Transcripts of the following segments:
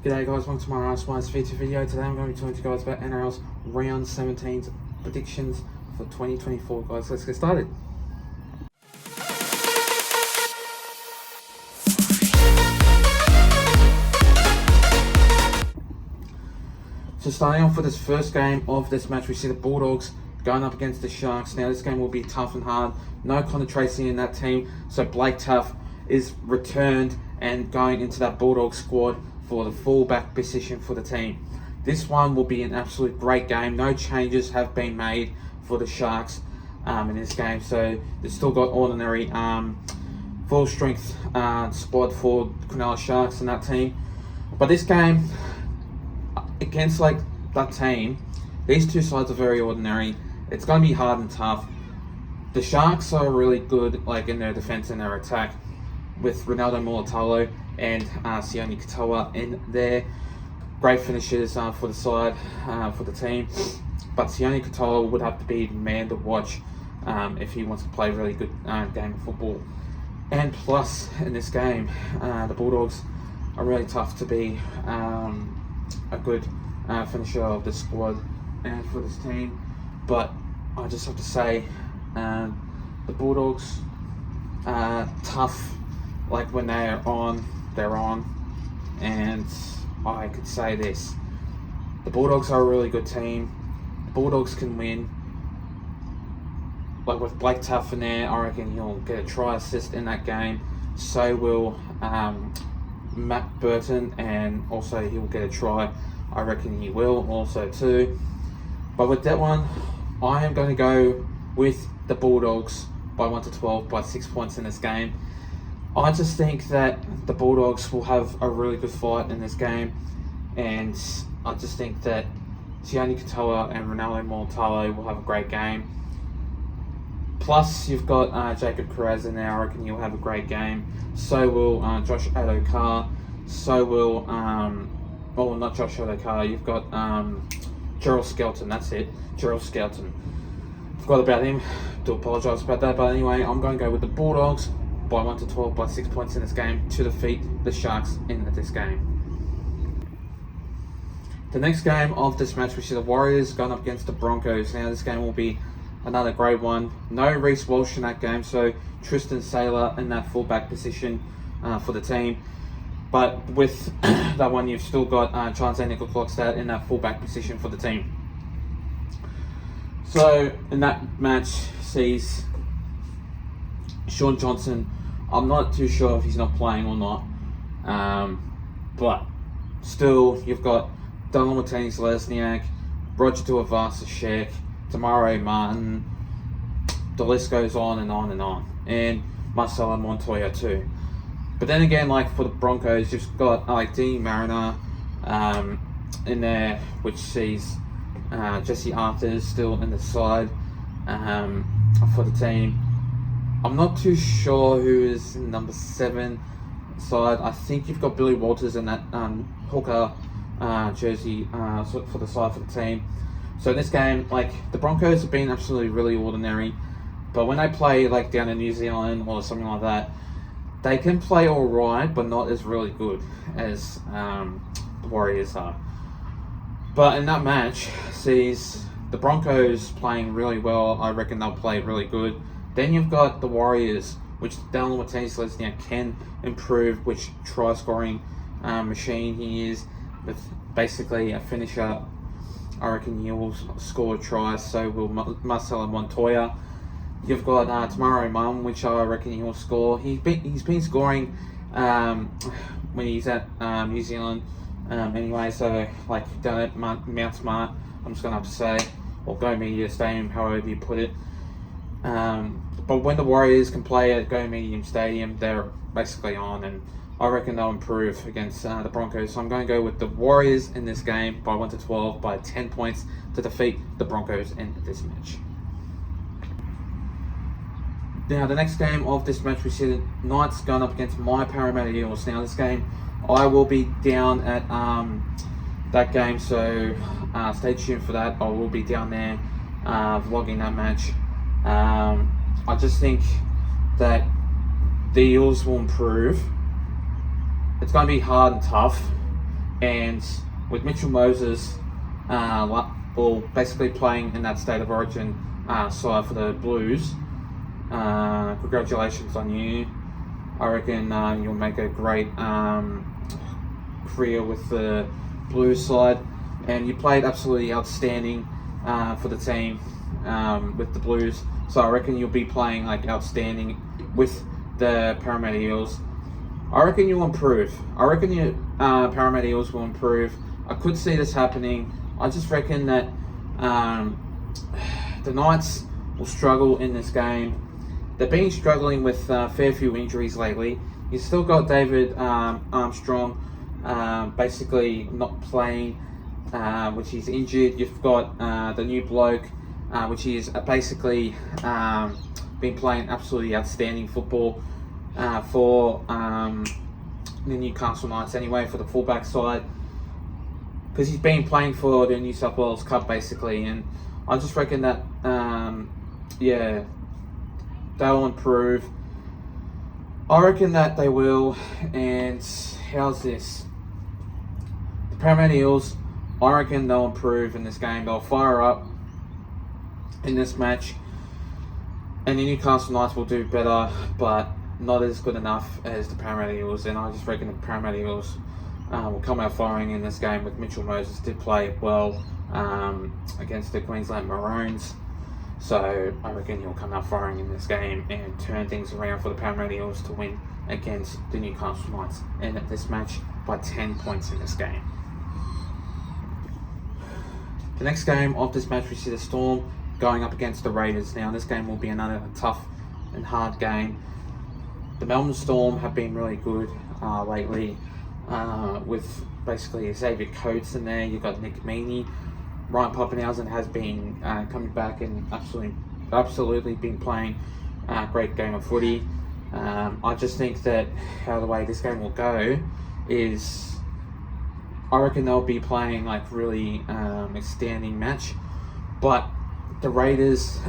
G'day guys, welcome to my Nrl feature video. Today I'm going to be talking to you guys about NRL's Round 17's predictions for 2024. Guys, let's get started. So starting off with this first game of this match, we see the Bulldogs going up against the Sharks. Now this game will be tough and hard. No Connor Tracy in that team, so Blake Taaffe is returned and going into that Bulldog squad for the fullback position for the team. This one will be an absolute great game. No changes have been made for the Sharks in this game, so they've still got ordinary full strength squad for Cronulla Sharks in that team. But this game against like that team, these two sides are very ordinary. It's going to be hard and tough. The Sharks are really good like in their defense and their attack, with Ronaldo Mulitalo and Sione Katoa in there. Great finishes for the side, for the team. But Sione Katoa would have to be the man to watch if he wants to play a really good game of football. And plus, in this game, the Bulldogs are really tough to be a good finisher of the squad and for this team. But I just have to say, the Bulldogs are tough. Like when they're on, and I could say this: the Bulldogs are a really good team. The Bulldogs can win. Like with Blake Taaffe in there, I reckon he'll get a try assist in that game. So will Matt Burton, and also he'll get a try. I reckon he will also too. But with that one, I am going to go with the Bulldogs by 1-12 by 6 points in this game. I just think that the Bulldogs will have a really good fight in this game, and I just think that Sione Katoa and Ronaldo Mulitalo will have a great game. Plus, you've got Jacob Kiraz in there. I reckon he'll have a great game. So will Josh Adokar. So will, well, not Josh Adokar. You've got Gerald Skelton. That's it, Gerald Skelton. Forgot about him. Do apologise about that. But anyway, I'm going to go with the Bulldogs by 1-12 by 6 points in this game to defeat the Sharks in this game. The next game of this match, we see the Warriors going up against the Broncos. Now this game will be another great one. No Reece Walsh in that game, so Tristan Saylor in that fullback position for the team. But with that one, you've still got Chance Nickel-Klokstad in that fullback position for the team. So in that match sees Sean Johnson. I'm not too sure if he's not playing or not, but still, you've got Donald Martinez-Lesniak, Roger Tuivasa-Sheck, Tamaro Martin. The list goes on and on and on, and Marcelo Montoya too. But then again, like for the Broncos, you've got like Dean Mariner in there, which sees Jesse Arthur still in the side for the team. I'm not too sure who is in number 7 side. I think you've got Billy Walters in that hooker jersey for the side for the team. So in this game, like the Broncos have been absolutely really ordinary, but when they play like down in New Zealand or something like that, they can play all right, but not as really good as the Warriors are. But in that match, sees the Broncos playing really well. I reckon they'll play really good. Then you've got the Warriors, which Donald Martinez-Lesniak can improve, which try-scoring machine he is, with basically a finisher. I reckon he will score tries, so will Marcelo Montoya. You've got Tamaro Martin, which I reckon he will score. He's been scoring when he's at New Zealand anyway, so like down at Mount Smart, I'm just going to have to say, or Go Media Stadium, however you put it. But when the Warriors can play at Go Medium Stadium, they're basically on, and I reckon they'll improve against the Broncos. So I'm going to go with the Warriors in this game by 1-12 by 10 points to defeat the Broncos in this match. Now the next game of this match, we see the Knights going up against my Parramatta Eels. Now this game, I will be down at that game, so stay tuned for that. I will be down there vlogging that match. I just think that the Eels will improve. It's going to be hard and tough, And with Mitchell Moses, basically playing in that State of Origin side for the Blues, congratulations on you. I reckon you'll make a great career with the Blues side, and you played absolutely outstanding for the team with the Blues. So I reckon you'll be playing like outstanding with the Parramatta Eels. I reckon you'll improve. I reckon you Parramatta Eels will improve. I could see this happening. I just reckon that the Knights will struggle in this game. They've been struggling with a fair few injuries lately. You've still got David Armstrong basically not playing, which he's injured. You've got the new bloke, which is basically been playing absolutely outstanding football for the Newcastle Knights anyway, for the fullback side, because he's been playing for the New South Wales Cup basically. And I just reckon that they'll improve. I reckon that they will. And how's this? The Parramatta Eels, I reckon they'll improve in this game. They'll fire up in this match. And the Newcastle Knights will do better, but not as good enough as the Parramatta Eels. And I just reckon the Parramatta Eels will come out firing in this game. With Mitchell Moses did play well against the Queensland Maroons. So I reckon he'll come out firing in this game and turn things around for the Parramatta Eels to win against the Newcastle Knights in this match by 10 points in this game. The next game of this match, we see the Storm going up against the Raiders. Now this game will be another tough and hard game. The Melbourne Storm have been really good lately with basically Xavier Coates in there. You've got Nick Meaney. Ryan Papenhuyzen has been coming back and absolutely been playing a great game of footy. I just think that how the way this game will go is, I reckon they'll be playing like really outstanding match. But the Raiders,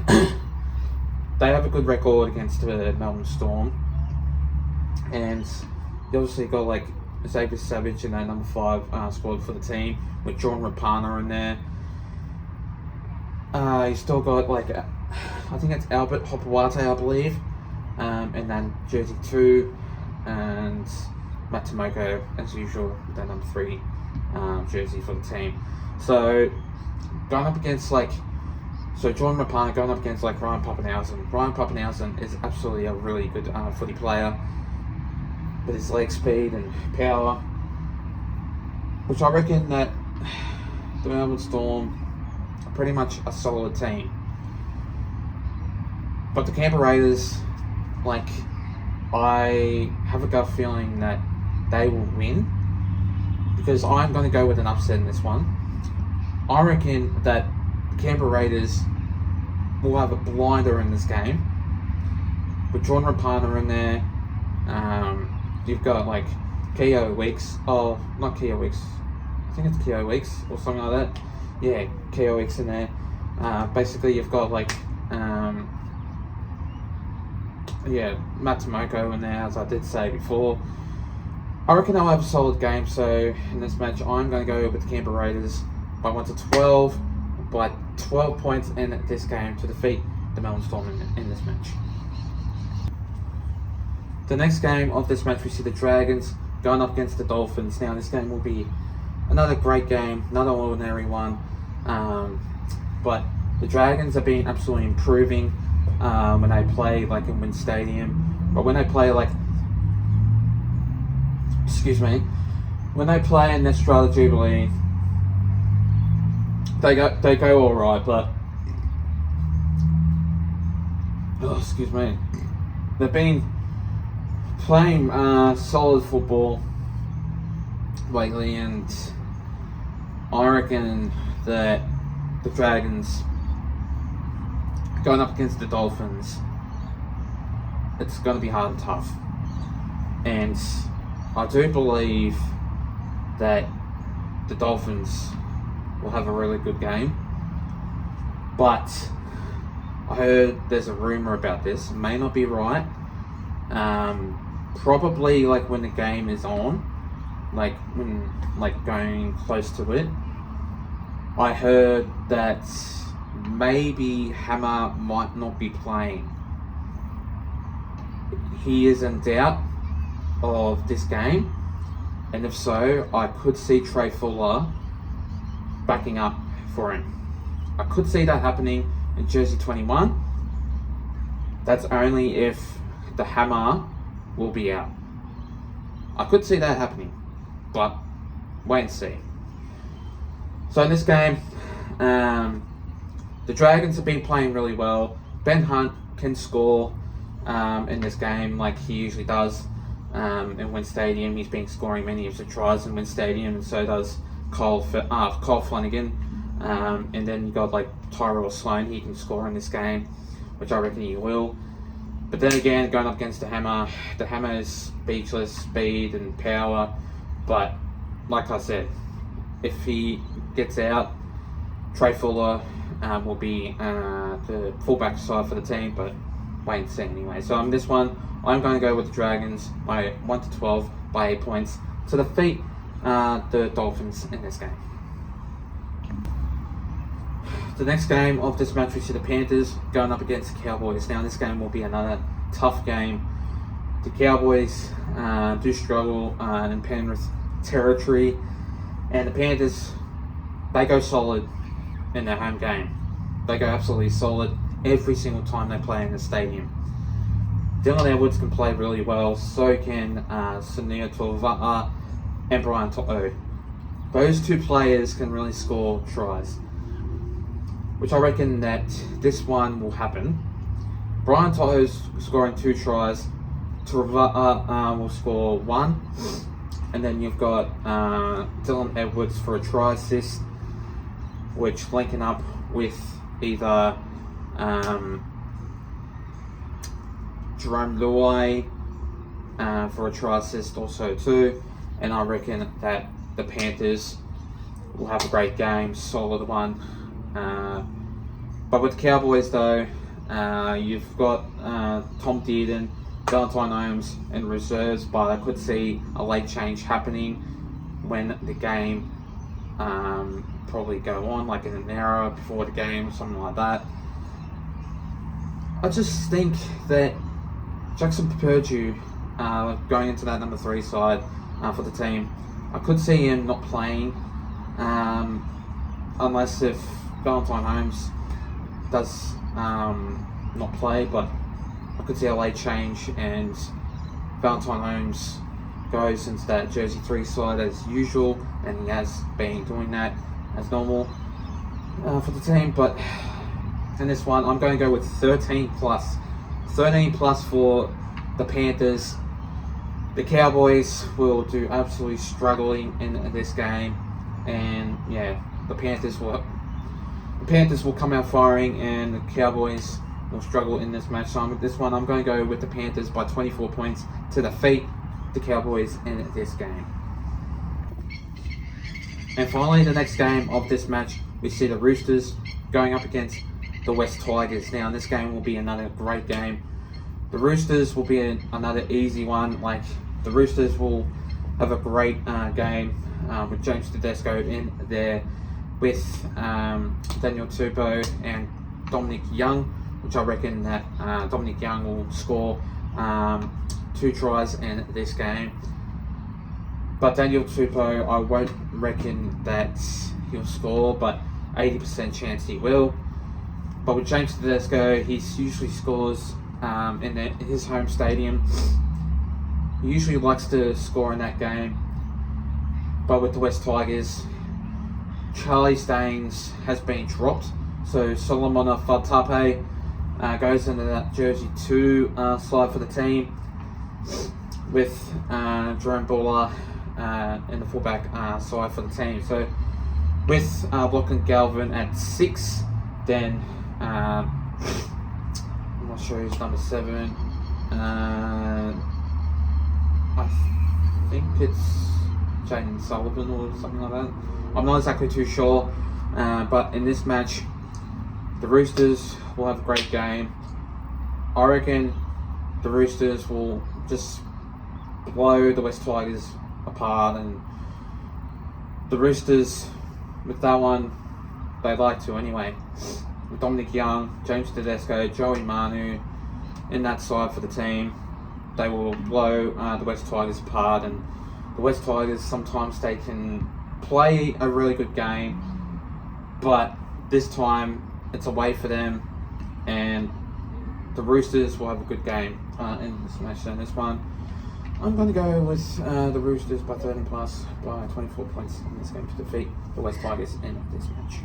they have a good record against the Melbourne Storm, and you obviously got like Xavier Savage in that number 5 squad for the team with John Rapana in there. You still got like, I think it's Albert Hopewate, I believe, and then jersey 2, and Matt Tomoko as usual with that number 3 jersey for the team. So going up against like, Jordan Rapana going up against like Ryan Papenhuyzen. Ryan Papenhuyzen is absolutely a really good footy player with his leg speed and power, which I reckon that the Melbourne Storm are pretty much a solid team. But the Canberra Raiders, like, I have a gut feeling that they will win, because I'm going to go with an upset in this one. I reckon that the Canberra Raiders will have a blinder in this game with John Rapana in there. You've got like Keogh Weeks. Oh, not Keogh Weeks. I think it's Keogh Weeks or something like that. Yeah, Keogh Weeks in there. Basically, you've got like Matt Tomoko in there, as I did say before. I reckon they'll have a solid game. So in this match, I'm going to go with the Canberra Raiders by 1-12, by 12 points in this game to defeat the Melbourne Storm in this match. The next game of this match, we see the Dragons going up against the Dolphins. Now this game will be another great game, another ordinary one. But the Dragons have been absolutely improving when they play like in Wynn Stadium. But when they play like, when they play in Strata Jubilee, they go all right. But they've been playing solid football lately, and I reckon that the Dragons going up against the Dolphins, it's going to be hard and tough. And I do believe that the Dolphins will have a really good game. But I heard there's a rumor about this. It may not be right. Probably like when the game is on, like going close to it, I heard that maybe Hammer might not be playing. He is in doubt of this game, and if so, I could see Trey Fuller backing up for him. I could see that happening in jersey 21. That's only if the Hammer will be out. I could see that happening, but wait and see. So in this game, the Dragons have been playing really well. Ben Hunt can score in this game like he usually does in Wynn Stadium. He's been scoring many of the tries in Wynn Stadium, and so does Cole Flanagan. And then you got like Tyrell Sloan, he can score in this game, which I reckon he will. But then again, going up against the Hammer is speechless, speed and power. But like I said, if he gets out, Trey Fuller will be the fullback side for the team, but wait and see anyway. So on this one, I'm going to go with the Dragons by 1-12 by 8 points to defeat the Dolphins in this game. The next game of this match, we see the Panthers going up against the Cowboys. Now this game will be another tough game. The Cowboys do struggle in Penrith territory, and the Panthers, they go solid in their home game. They go absolutely solid every single time they play in the stadium. Dylan Edwards can play really well, so can Sania Tuivasa and Brian To'o. Those two players can really score tries, which I reckon that this one will happen. Brian To'o's scoring 2 tries, Tuivasa will score 1, and then you've got Dylan Edwards for a try assist, which linking up with either Jerome Luai for a try assist also too. And I reckon that the Panthers will have a great game, solid one. But with the Cowboys though, you've got Tom Dearden, Valentine Holmes in reserves, but I could see a late change happening when the game probably go on, like in an hour before the game or something like that. I just think that Jackson Purdue, going into that number 3 side for the team, I could see him not playing unless if Valentine Holmes does not play, but I could see a late change and Valentine Holmes goes into that jersey 3 side as usual, and he has been doing that as normal for the team. But in this one, I'm going to go with 13 plus for the Panthers. The Cowboys will do absolutely struggling in this game, and yeah, the Panthers will come out firing, and the Cowboys will struggle in this match. So with this one, I'm going to go with the Panthers by 24 points to defeat the Cowboys in this game. And finally, the next game of this match, we see the Roosters going up against the West Tigers. Now, this game will be another great game. The Roosters will be another easy one. Like, the Roosters will have a great game with James Tedesco in there, with Daniel Tupou and Dominic Young, which I reckon that Dominic Young will score 2 tries in this game. But Daniel Tupou, I won't reckon that he'll score, but 80% chance he will. But with James Tedesco, he usually scores in his home stadium. He usually likes to score in that game. But with the West Tigers, Charlie Staines has been dropped. So Solomon Fatape goes into that jersey 2 side for the team, with Jerome Buller in the fullback side for the team. So with Lachlan Galvin at 6, then I'm not sure who's number 7. I think it's Jaden Sullivan or something like that. I'm not exactly too sure, but in this match, the Roosters will have a great game. I reckon the Roosters will just blow the West Tigers apart, and the Roosters, with that one, they like to anyway. With Dominic Young, James Tedesco, Joey Manu in that side for the team, they will blow the West Tigers apart. And the West Tigers, sometimes they can play a really good game, but this time it's away for them, and the Roosters will have a good game in this match. So in this one, I'm going to go with the Roosters by 13 plus by 24 points in this game to defeat the West Tigers in this match.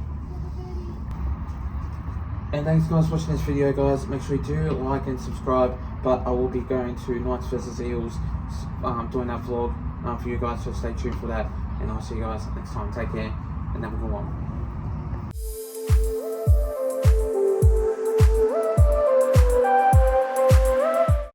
And thanks guys for watching this video, guys. Make sure you do like and subscribe, but I will be going to Knights vs Eels, doing that vlog for you guys, so stay tuned for that, and I'll see you guys next time. Take care and have a good one.